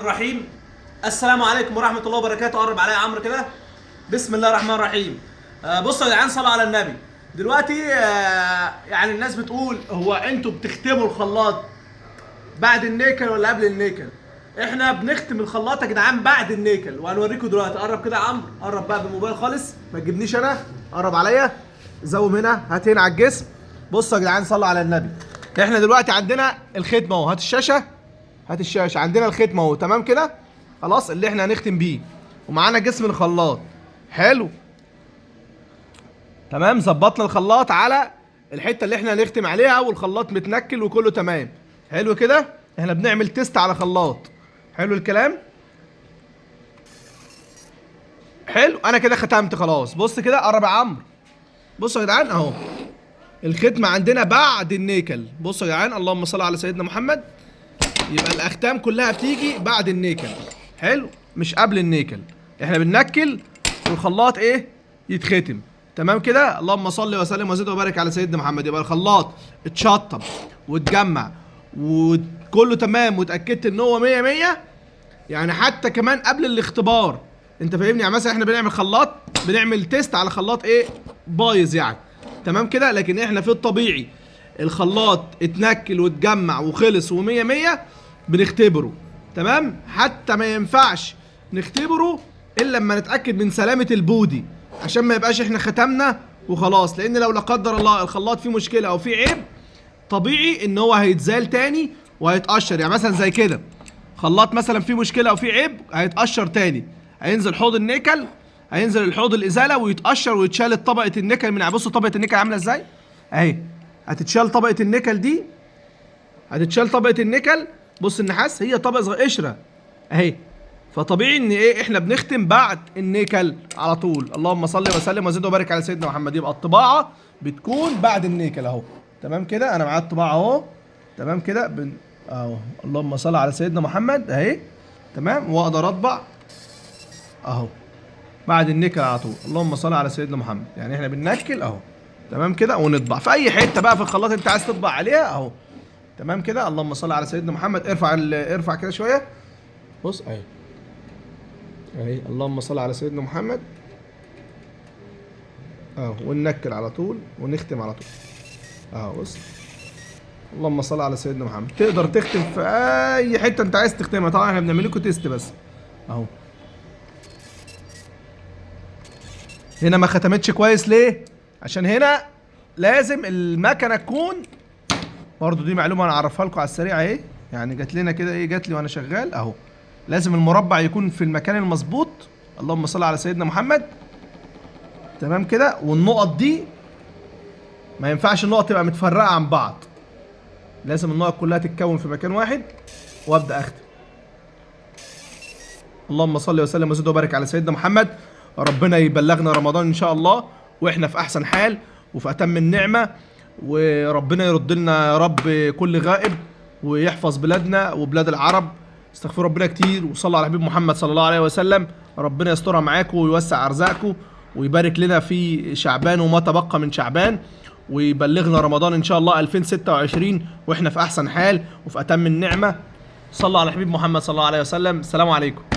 الرحيم. السلام عليكم ورحمة الله وبركاته. قرب عليا يا عمرو كده. بسم الله الرحمن الرحيم. بصوا يا جدعان، صلوا على النبي. دلوقتي يعني الناس بتقول هو انتوا بتختموا الخلاط بعد النيكل ولا قبل النيكل؟ احنا بنختم الخلاط يا جدعان بعد النيكل، وهنوريكم دلوقتي. قرب كده يا عمرو، قرب بقى بالموبايل خالص، ما تجيبنيش انا، قرب عليا، زوم هنا، هات هنا على الجسم. بصوا يا جدعان، صلوا على النبي. احنا دلوقتي عندنا الختم اهو، هات الشاشه، هات الشاشه، عندنا الختم اهو، تمام كده؟ خلاص، اللي احنا هنختم بيه، ومعانا جسم الخلاط. حلو، تمام. ظبطنا الخلاط على الحته اللي احنا هنختم عليها، والخلاط متنكل وكله تمام. حلو كده، احنا بنعمل تيست على خلاط. حلو الكلام، حلو. انا كده ختمت خلاص. بص كده، قرب يا عمرو. بصوا يا جدعان اهو الختم عندنا بعد النيكل. بصوا يا جدعان، اللهم صل على سيدنا محمد. يبقى الاختام كلها بتيجي بعد النيكل، حلو، مش قبل النيكل. احنا بننكل والخلاط ايه؟ يتختم. تمام كده. اللهم صل وسلم وزد وبارك على سيدنا محمد. يبقى الخلاط اتشطب واتجمع وكله تمام، واتاكدت ان هو 100 100. يعني حتى كمان قبل الاختبار، انت فاهمني؟ يعني مثلا احنا بنعمل خلاط، بنعمل تيست على خلاط ايه؟ بايظ يعني. تمام كده. لكن احنا في الطبيعي الخلاط اتنكل واتجمع وخلص و100 100 بنختبره. تمام. حتى ما ينفعش نختبره الا لما نتاكد من سلامه البودي، عشان ما يبقاش احنا ختمنا وخلاص. لان لو لا قدر الله الخلاط فيه مشكله او فيه عيب، طبيعي ان هو هيتزال تاني وهيتقشر. يعني مثلا زي كده، خلاط مثلا فيه مشكله او فيه عيب، هيتقشر تاني، هينزل حوض النيكل، هينزل الحوض الازاله ويتقشر ويتشال طبقه النيكل من. بصوا طبقه النيكل عامله ازاي اهي. هتتشال طبقه النيكل دي، هتتشال طبقه النيكل. بص النحاس، هي طبقه قشره اهي. فطبيعي ان ايه؟ احنا بنختم بعد النيكل على طول. اللهم صل وسلم وزد وبارك على سيدنا محمد. يبقى الطباعه بتكون بعد النيكل اهو. تمام كده. انا معايا الطباعه اهو، تمام كده. اهو، اللهم صل على سيدنا محمد اهي. تمام. واقدر اطبع اهو بعد النيكل على طول. اللهم صل على سيدنا محمد. يعني احنا بننكل اهو، تمام كده، ونطبع في اي حته بقى في الخلاط انت عايز تطبع عليها اهو. تمام كده. اللهم صل على سيدنا محمد. ارفع كده شويه. بص اهي اهي. اللهم صل على سيدنا محمد اهو. وننكل على طول ونختم على طول اهو. بص، اللهم صل على سيدنا محمد. تقدر تختم في اي حته انت عايز تختمها. طبعا احنا بنعمل لكم تيست بس اهو. هنا ما ختمتش كويس ليه؟ عشان هنا لازم المكنه تكون، برضو دي معلومه انا اعرفها لكم على السريع اهي. يعني جات لنا كده ايه، جات لي وانا شغال اهو. لازم المربع يكون في المكان المظبوط. اللهم صل على سيدنا محمد. تمام كده. والنقط دي ما ينفعش النقط تبقى متفرقه عن بعض، لازم النقط كلها تتكون في مكان واحد. وابدا اختم. اللهم صل وسلم وزد وبارك على سيدنا محمد. ربنا يبلغنا رمضان ان شاء الله واحنا في احسن حال وفي اتم النعمه، وربنا يرد لنا يا رب كل غائب، ويحفظ بلادنا وبلاد العرب. استغفروا ربنا كتير وصلوا على حبيب محمد صلى الله عليه وسلم. ربنا يسترها معاكم ويوسع ارزاقكم ويبارك لنا في شعبان وما تبقى من شعبان، ويبلغنا رمضان ان شاء الله 2026 واحنا في احسن حال وفي اتم النعمه. صلوا على حبيب محمد صلى الله عليه وسلم. السلام عليكم.